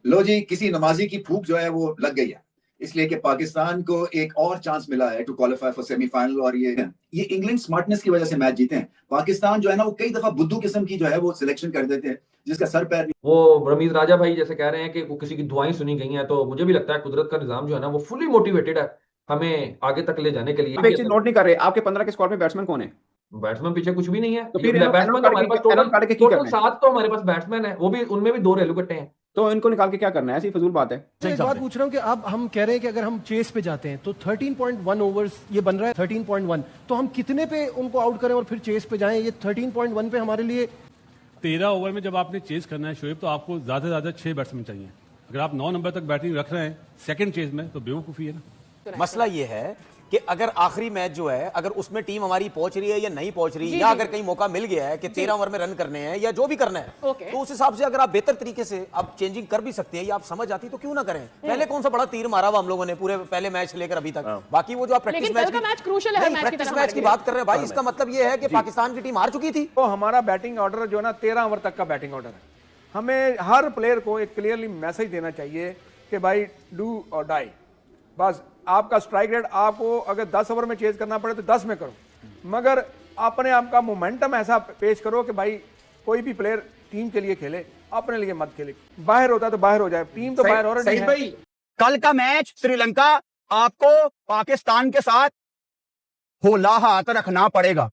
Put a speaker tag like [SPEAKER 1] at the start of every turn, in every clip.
[SPEAKER 1] लो जी, किसी नमाजी की भूख जो है वो लग गई है, इसलिए कि पाकिस्तान को एक और चांस मिला है टू क्वालिफाई फॉर सेमीफाइनल। और ये इंग्लैंड स्मार्टनेस की वजह से मैच जीते हैं। पाकिस्तान जो है ना वो कई दफा बुद्धू किस्म की जो है वो सिलेक्शन कर देते हैं जिसका सर पैर नहीं।
[SPEAKER 2] वो रमीज राजा भाई जैसे कह रहे हैं कि वो किसी की दुआएं सुनी गई हैं, तो मुझे भी लगता है कुदरत का निजाम जो है ना वो फुली मोटिवेटेड है हमें आगे तक ले जाने के लिए।
[SPEAKER 3] आप एक चीज नोट नहीं कर रहे, आपके 15 के स्क्वाड में बैट्समैन कौन है?
[SPEAKER 2] बैट्समैन पीछे कुछ भी नहीं है।
[SPEAKER 3] तो फिर
[SPEAKER 2] बैट्समैन तो हमारे पास टोटल
[SPEAKER 3] काट के की
[SPEAKER 2] टोटल
[SPEAKER 3] करना है?
[SPEAKER 2] 7 तो हमारे पास बैट्समैन है, वो भी उनमें भी 2 रेलू कट्टे हैं।
[SPEAKER 3] तो इनको निकाल के क्या करना है? ऐसी फजूल बात है।
[SPEAKER 4] एक बात पूछ रहा हूँ कि अब हम कह रहे हैं कि अगर हम चेस पे जाते हैं तो 13.1 ओवर्स ये बन रहा है 13.1, तो हम कितने पे उनको आउट करें और फिर चेस पे जाएं? ये 13.1 पे हमारे लिए
[SPEAKER 5] 13 ओवर में जब आपने चेज करना है शोएब, तो आपको ज्यादा से ज्यादा 6 बैट्समैन चाहिए। अगर आप 9 नंबर तक बैटिंग रख रहे हैं सेकंड चेज में, तो बेवकूफी है ना।
[SPEAKER 6] मसला ये है कि अगर आखिरी मैच जो है अगर उसमें टीम हमारी पहुंच रही है या नहीं पहुंच रही, या अगर कहीं मौका मिल गया है कि 13 ओवर में रन करने हैं या जो भी करना है, तो उस हिसाब से अगर आप बेहतर तरीके से आप चेंजिंग कर भी सकते हैं या आप समझ आती तो क्यों ना करें। पहले कौन सा बड़ा तीर मारा हुआ हम लोगों ने पूरे पहले मैच लेकर अभी तक। बाकी वो जो आप प्रैक्टिस मैच की बात कर रहे हैं भाई, इसका मतलब ये है कि पाकिस्तान की टीम हार चुकी थी।
[SPEAKER 7] तो हमारा बैटिंग ऑर्डर जो है ना 13 ओवर तक का बैटिंग ऑर्डर है। हमें हर प्लेयर को एक क्लियरली मैसेज देना चाहिए कि भाई डू और डाई। बस आपका स्ट्राइक रेट आपको अगर 10 ओवर में चेज करना पड़े तो 10 में करो, मगर अपने आप का मोमेंटम ऐसा पेश करो कि भाई कोई भी प्लेयर टीम के लिए खेले, अपने लिए मत खेले। बाहर होता है तो बाहर हो जाए, टीम तो बाहर ऑलरेडी है।
[SPEAKER 8] कल का मैच श्रीलंका आपको पाकिस्तान के साथ होला हाथ रखना पड़ेगा।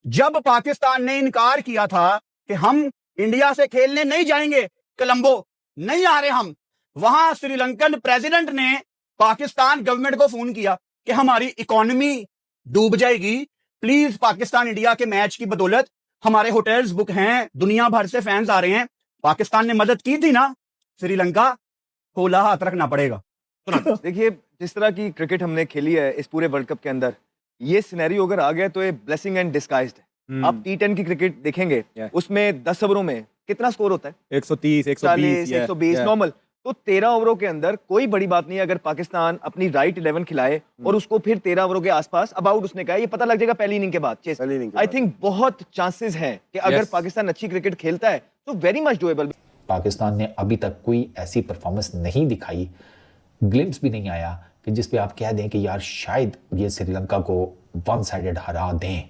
[SPEAKER 8] जब पाकिस्तान ने इनकार किया था कि हम इंडिया से खेलने नहीं जाएंगे, कोलंबो नहीं आ रहे हम, वहां श्रीलंकन प्रेसिडेंट ने पाकिस्तान गवर्नमेंट को फोन किया कि हमारी इकोनॉमी डूब जाएगी, प्लीज पाकिस्तान इंडिया के मैच की बदौलत हमारे होटल्स बुक हैं, दुनिया भर से फैंस आ रहे हैं। पाकिस्तान ने मदद की थी ना, श्रीलंका होला हाथ रखना पड़ेगा।
[SPEAKER 9] देखिए जिस तरह की क्रिकेट हमने खेली है इस पूरे वर्ल्ड कप के अंदर, ये सिनेरियो अगर आ गया तो ये ब्लेसिंग एंड डिस्गाइज्ड है। आप T10 की क्रिकेट देखेंगे, उसमें 10 ओवरों में कितना स्कोर होता है?
[SPEAKER 3] 130, 120,
[SPEAKER 9] 120 नॉर्मल। तो 13 ओवरों के अंदर कोई बड़ी बात नहीं है अगर पाकिस्तान अपनी राइट 11 खिलाए और उसको फिर 13 ओवरों के आसपास अबाउट उसने कहा, ये पता लग जाएगा पहली इनिंग के बाद। आई थिंक बहुत चांसेस हैं कि अगर पाकिस्तान अच्छी क्रिकेट खेलता है तो वेरी मच डूएबल।
[SPEAKER 10] पाकिस्तान ने अभी तक कोई ऐसी परफॉर्मेंस नहीं दिखाई, ग्लिम्स भी नहीं आया कि जिस पे आप कह दें कि यार शायद ये श्रीलंका को वन साइडेड हरा दें।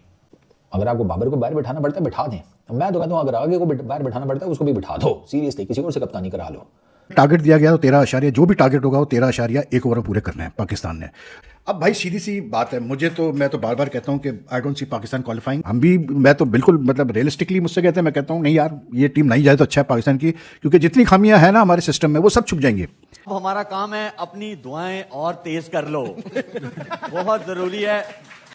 [SPEAKER 10] अगर आपको बाबर को बाहर बिठाना पड़ता है बिठा दें, मैं तो कहता हूँ अगर आगे को बाहर बिठाना पड़ता है उसको भी बिठा दो, सीरियसली किसी और से कप्तानी करा लो।
[SPEAKER 11] टारगेट दिया गया तो 13 जो भी टारगेट होगा वो 13.1 ओवर पूरे करने हैं पाकिस्तान ने। अब भाई सीधी सी बात है, मैं तो बार बार कहता हूं कि I don't see Pakistan qualifying. मैं तो बिल्कुल मतलब रियलिस्टिकली मुझसे कहते हैं, मैं कहता हूं नहीं यार ये टीम नहीं जाए तो अच्छा है पाकिस्तान की, क्योंकि जितनी खामियां हैं ना हमारे सिस्टम में वो सब छुप जाएंगी।
[SPEAKER 12] अब हमारा काम है अपनी दुआएं और तेज कर लो बहुत जरूरी है।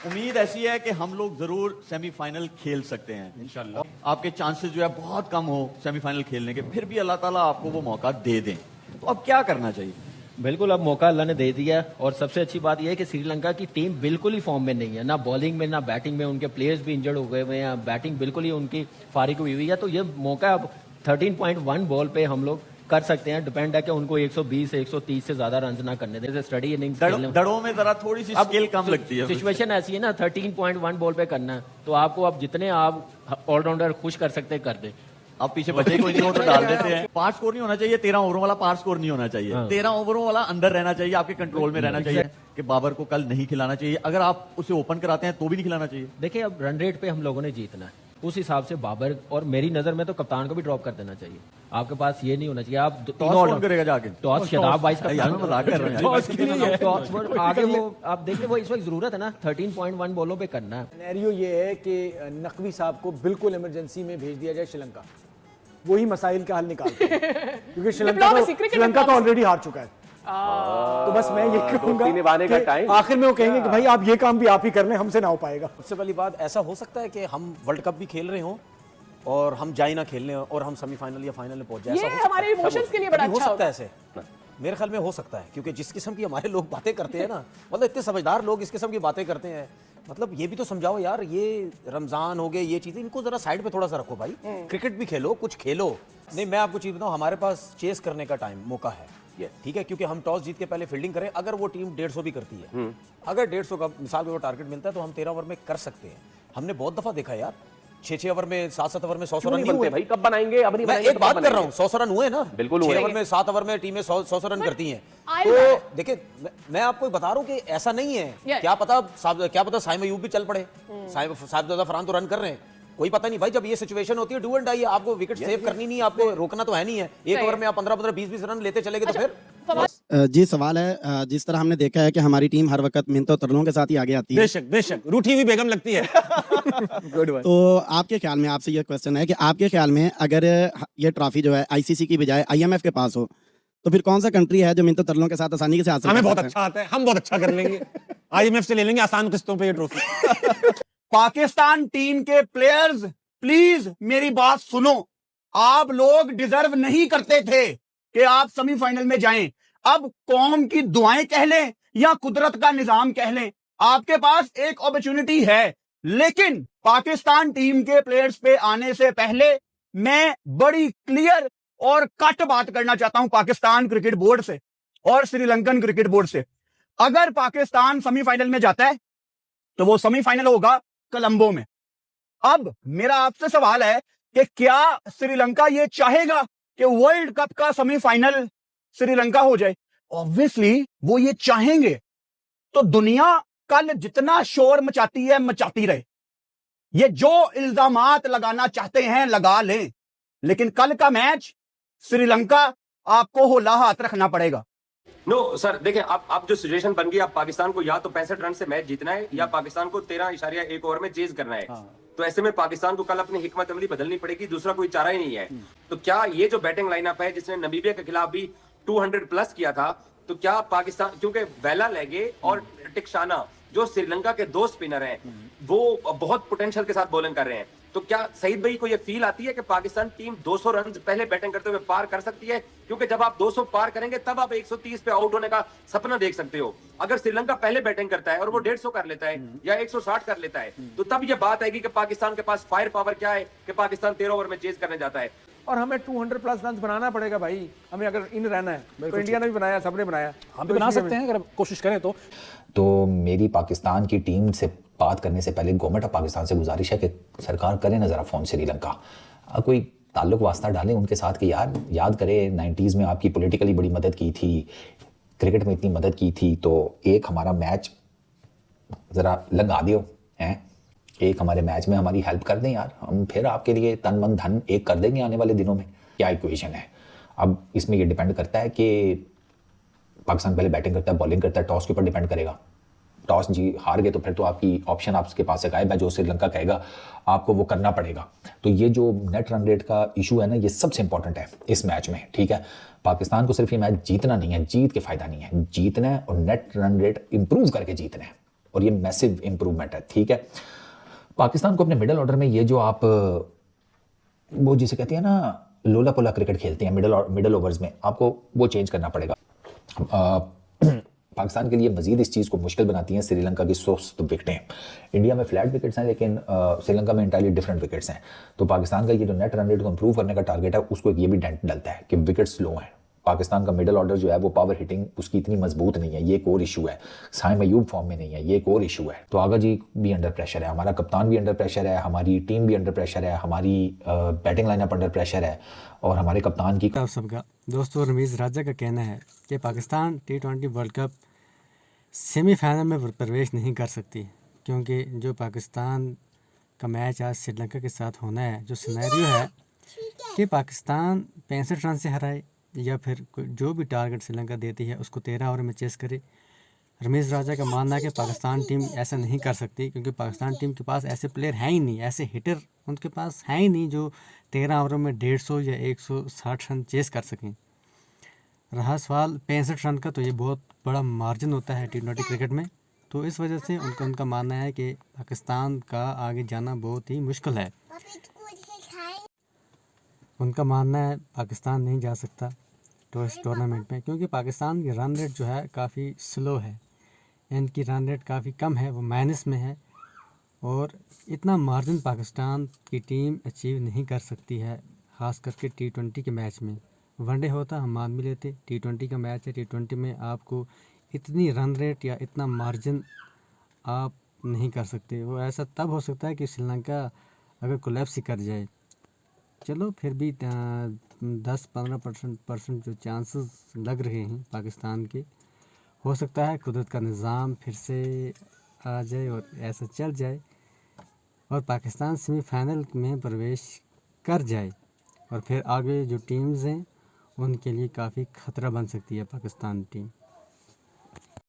[SPEAKER 12] उम्मीद ऐसी है कि हम लोग जरूर सेमीफाइनल खेल सकते हैं इंशाल्लाह। आपके चांसेस जो है बहुत कम हो सेमीफाइनल खेलने के, फिर भी अल्लाह ताला आपको वो मौका दे दें। तो अब क्या करना चाहिए?
[SPEAKER 13] बिल्कुल अब मौका अल्लाह ने दे दिया, और सबसे अच्छी बात यह है कि श्रीलंका की टीम बिल्कुल ही फॉर्म में नहीं है, ना बॉलिंग में ना बैटिंग में। उनके प्लेयर्स भी इंजर्ड हो गए हुए हैं, बैटिंग बिल्कुल ही उनकी फारिग हुई हुई है। तो ये मौका अब 13.1 बॉल पे हम लोग कर सकते हैं। डिपेंड है कि उनको 120 से 130 से ज्यादा रन ना करने दें। स्टडी इनिंग्स
[SPEAKER 12] दड़ों में जरा थोड़ी सी स्किल कम लगती है।
[SPEAKER 13] सिचुएशन ऐसी है ना, 13.1 बॉल पे करना है, तो आपको अब जितने आप ऑलराउंडर खुश कर सकते हैं कर दे।
[SPEAKER 12] अब पीछे बच्चे को इनको तो डाल देते हैं। पार स्कोर नहीं होना चाहिए, 13 ओवरों वाला पार स्कोर नहीं होना चाहिए। 13 ओवरों वाला अंदर रहना चाहिए, आपके कंट्रोल में रहना चाहिए कि बाबर को कल नहीं खिलाना चाहिए। अगर आप उसे ओपन कराते हैं तो भी नहीं खिलाना चाहिए।
[SPEAKER 13] देखिए अब रन रेट पे हम लोगों ने जीतना है, उस हिसाब से बाबर और मेरी नजर में तो कप्तान को भी ड्रॉप कर देना चाहिए। आपके पास ये नहीं होना चाहिए आप
[SPEAKER 12] टॉस करेगा जाके,
[SPEAKER 13] टॉस शदाब भाई
[SPEAKER 12] मजाक कर रहे हैं।
[SPEAKER 13] आगे वो आप देखिए वो इस वक्त जरूरत है ना 13.1 बॉलों पे करना है।
[SPEAKER 14] सिनेरियो ये है कि नकवी साहब को बिल्कुल इमरजेंसी में भेज दिया जाए श्रीलंका, वही मसाइल का हल निकालते हैं क्योंकि श्रीलंका तो ऑलरेडी हार चुका है। तो बस मैं ये कहूंगा कि आखिर में वो कहेंगे कि भाई आप ये काम भी आप ही कर लें, हमसे ना हो पाएगा।
[SPEAKER 6] सबसे पहली बात, ऐसा हो सकता है कि हम वर्ल्ड कप भी खेल रहे हों और हम जाए ना खेलने और हम सेमीफाइनल या फाइनल में पहुंच जाए।
[SPEAKER 15] ये हमारे इमोशंस के लिए बड़ा अच्छा
[SPEAKER 6] होता है। ऐसे मेरे ख्याल में हो सकता है, क्योंकि जिस किस्म की हमारे लोग बातें करते हैं ना, मतलब इतने समझदार लोग इस किस्म की बातें करते हैं, मतलब ये भी तो समझाओ यार, ये रमजान हो गए, ये चीजें इनको जरा साइड पे थोड़ा सा रखो भाई। क्रिकेट भी खेलो, कुछ खेलो। नहीं, मैं आपको चीज बताऊं, हमारे पास चेस करने का टाइम मौका है, ठीक है, क्योंकि हम टॉस जीत के पहले फील्डिंग करें। अगर वो टीम 150 भी करती है, अगर 150 का मिसाल में वो टारगेट मिलता है तो हम 13 ओवर में कर सकते हैं। हमने बहुत दफा देखा यार 6 ओवर में 7 ओवर में 100
[SPEAKER 16] क्यों
[SPEAKER 6] रन
[SPEAKER 16] नहीं
[SPEAKER 6] नहीं
[SPEAKER 16] बनते
[SPEAKER 6] हुए
[SPEAKER 16] भाई? कब बनाएंगे? अब नहीं
[SPEAKER 6] मैं
[SPEAKER 16] बनाएंगे
[SPEAKER 6] एक
[SPEAKER 16] तो
[SPEAKER 6] बात
[SPEAKER 16] कब
[SPEAKER 6] कर रहा हूँ,
[SPEAKER 16] बनाएंगे?
[SPEAKER 6] 100 रन हुए ना,
[SPEAKER 16] बिल्कुल
[SPEAKER 6] 6
[SPEAKER 16] हुए।
[SPEAKER 6] ओवर में 7 ओवर में टीमें 100 रन करती हैं।
[SPEAKER 15] I'll
[SPEAKER 6] तो देखिए मैं आपको बता रहा हूँ कि ऐसा नहीं है।
[SPEAKER 15] Yeah.
[SPEAKER 6] क्या पता साइम अयूब भी चल पड़े, साहिबजादा फरहान तो रन कर रहे हैं, कोई पता नहीं भाई। जब ये सिचुएशन होती है डू एंड डाई, आपको विकेट सेव करनी नहीं, आपको रोकना तो है नहीं है। एक ओवर में आप 15-15 20-20 रन लेते चलेंगे तो फिर
[SPEAKER 17] जी सवाल है, जिस तरह हमने देखा है कि हमारी टीम हर वक्त मिन्नतों तरलों के साथ ही आगे आती है,
[SPEAKER 16] बेशक रूठी हुई बेगम लगती है। Good one.
[SPEAKER 17] तो आपके ख्याल में, आपसे ये क्वेश्चन है कि आपके ख्याल में अगर ये ट्रॉफी जो है आईसीसी की बजाय आईएमएफ के पास हो, तो फिर कौन सा कंट्री है जो मिन्नतों तरलों के साथ आसानी से हासिल
[SPEAKER 16] हमें
[SPEAKER 17] कर
[SPEAKER 16] बहुत
[SPEAKER 17] सकता
[SPEAKER 16] अच्छा आता है, हम बहुत अच्छा कर लेंगे। आईएमएफ से ले लेंगे आसान किस्तों पे ये ट्रॉफी।
[SPEAKER 8] पाकिस्तान टीम के प्लेयर्स प्लीज मेरी बात सुनो, आप लोग डिजर्व नहीं करते थे कि आप सेमीफाइनल में जाएं। अब कौम की दुआएं कह लें या कुदरत का निजाम कह लें, आपके पास एक अपॉर्चुनिटी है। लेकिन पाकिस्तान टीम के प्लेयर्स पे आने से पहले मैं बड़ी क्लियर और कट बात करना चाहता हूं पाकिस्तान क्रिकेट बोर्ड से और श्रीलंकन क्रिकेट बोर्ड से। अगर पाकिस्तान सेमीफाइनल में जाता है तो वो सेमीफाइनल होगा कोलंबो में। अब मेरा आपसे सवाल है कि क्या श्रीलंका ये चाहेगा कि वर्ल्ड कप का सेमीफाइनल श्रीलंका हो जाए? ऑब्वियसली वो ये चाहेंगे। तो दुनिया कल जितना शोर मचाती है मचाती रहे, ये जो इल्जामात लगाना चाहते हैं लगा लें, लेकिन कल का मैच श्रीलंका आपको होला हाथ रखना पड़ेगा।
[SPEAKER 18] नो सर देखिए, आप जो सिचुएशन बन गई, आप पाकिस्तान को या तो 65 रन से मैच जीतना है या पाकिस्तान को 13.1 ओवर में चेज करना है। तो ऐसे में पाकिस्तान को कल अपनी हिकमत अमली बदलनी पड़ेगी, दूसरा कोई चारा ही नहीं है। तो क्या ये जो बैटिंग लाइनअप है जिसने नमीबिया के खिलाफ भी 200 प्लस किया था, तो क्या पाकिस्तान, क्योंकि वेला लेगे और टिक्शाना जो श्रीलंका के दो स्पिनर हैं, वो बहुत पोटेंशियल के साथ बॉलिंग कर रहे हैं, तो क्या सईद भाई को ये फील आती है कि पाकिस्तान टीम 200 रन पहले बैटिंग करते हुए पार कर सकती है? क्योंकि जब आप 200 पार करेंगे तब आप 130 पे आउट होने का सपना देख सकते हो। अगर श्रीलंका पहले बैटिंग करता है और वो 150 कर लेता है या 160 कर लेता है, तो तब ये बात आएगी कि पाकिस्तान के पास फायर पावर क्या है कि पाकिस्तान 13 ओवर में चेज करने जाता है।
[SPEAKER 7] और हमें 200 प्लस रन बनाना पड़ेगा भाई, हमें अगर इन रहना है। तो इंडिया ने भी बनाया, सबने बनाया,
[SPEAKER 16] हम भी बना सकते हैं अगर कोशिश करें
[SPEAKER 10] तो मेरी पाकिस्तान की टीम से बात करने से पहले गवर्नमेंट ऑफ पाकिस्तान से गुजारिश है कि सरकार करे ना जरा फोन श्रीलंका, कोई ताल्लुक वास्ता डालें उनके साथ कि यार याद करें 90s में आपकी पॉलिटिकली बड़ी मदद की थी, क्रिकेट में इतनी मदद की थी, तो एक हमारा मैच जरा लगा दियो हैं, एक हमारे मैच में हमारी हेल्प कर दें यार, हम फिर आपके लिए तन मन धन एक कर देंगे आने वाले दिनों में। क्या इक्वेशन है? अब इसमें ये डिपेंड करता है कि पाकिस्तान पहले बैटिंग करता है बॉलिंग करता है, टॉस के ऊपर डिपेंड करेगा। टॉस जी हार गए तो फिर तो आपकी ऑप्शन आपके पास है गायब है, जो श्रीलंका कहेगा आपको वो करना पड़ेगा। तो ये जो नेट रन रेट का इशू है ना, ये सबसे इंपॉर्टेंट है इस मैच में, ठीक है। पाकिस्तान को सिर्फ ये मैच जीतना नहीं है, जीत के फायदा नहीं है, जीतना है और नेट रन रेट इंप्रूव करके जीतना है, और ये मैसिव इंप्रूवमेंट है, ठीक है। पाकिस्तान को अपने मिडिल ऑर्डर में ये जो आप वो जिसे कहते हैं ना लोला पोला क्रिकेट खेलते हैं मिडिल ओवर्स में, आपको वो चेंज करना पड़ेगा। पाकिस्तान के लिए मजीद इस चीज़ को मुश्किल बनाती हैं श्रीलंका की सुस्त विकेटें। इंडिया में फ्लैट विकेट्स हैं लेकिन श्रीलंका में इंटायरली डिफरेंट विकेट्स हैं। तो पाकिस्तान का ये जो नेट रन रेट को इंप्रूव करने का टारगेट है, उसको ये भी डेंट डलता है कि विकेट स्लो हैं। पाकिस्तान का मिडिल ऑर्डर जो है वो पावर हिटिंग उसकी इतनी मजबूत नहीं है, ये एक और इशू है। साइम अयूब फॉर्म में नहीं है, ये एक और इशू है। तो आगा जी भी अंडर प्रेशर है, हमारा कप्तान भी अंडर प्रेशर है, हमारी टीम भी अंडर प्रेशर है, हमारी बैटिंग लाइनअप अंडर प्रेशर है, और हमारे कप्तान की
[SPEAKER 19] आप सबका दोस्तों रमीज़ राजा का कहना है कि Pakistan T20 world cup semifinal में प्रवेश नहीं कर सकती, क्योंकि जो पाकिस्तान का मैच आज श्रीलंका के साथ होना है, जो सिनेरियो है कि पाकिस्तान 65 रन से हराए या फिर जो भी टारगेट श्रीलंका देती है उसको 13 ओवर में चेस करे। रमीज़ राजा का मानना है कि पाकिस्तान टीम ऐसा नहीं कर सकती, क्योंकि पाकिस्तान टीम के पास ऐसे प्लेयर हैं ही नहीं, ऐसे हिटर उनके पास हैं ही नहीं जो 13 ओवरों में 150 या 160 रन चेस कर सकें। रहा सवाल 65 रन का, तो ये बहुत बड़ा मार्जिन होता है T20 क्रिकेट में, तो इस वजह से उनका मानना है कि पाकिस्तान का आगे जाना बहुत ही मुश्किल है। उनका मानना है पाकिस्तान नहीं जा सकता तो इस टूर्नामेंट में, क्योंकि पाकिस्तान की रन रेट जो है काफ़ी स्लो है, इनकी रन रेट काफ़ी कम है, वो माइनस में है, और इतना मार्जिन पाकिस्तान की टीम अचीव नहीं कर सकती है, ख़ास करके T20 के मैच में। वनडे होता हम मान भी लेते, T20 का मैच है, T20 में आपको इतनी रन रेट या इतना मार्जिन आप नहीं कर सकते। वो ऐसा तब हो सकता है कि श्रीलंका अगर कोलैप्स ही कर जाए, चलो फिर भी 10-15% जो चांसेस लग रहे हैं पाकिस्तान के, हो सकता है कुदरत का निज़ाम फिर से आ जाए और ऐसा चल जाए और पाकिस्तान सेमीफाइनल में प्रवेश कर जाए, और फिर आगे जो टीम्स हैं उनके लिए काफ़ी ख़तरा बन सकती है पाकिस्तान टीम।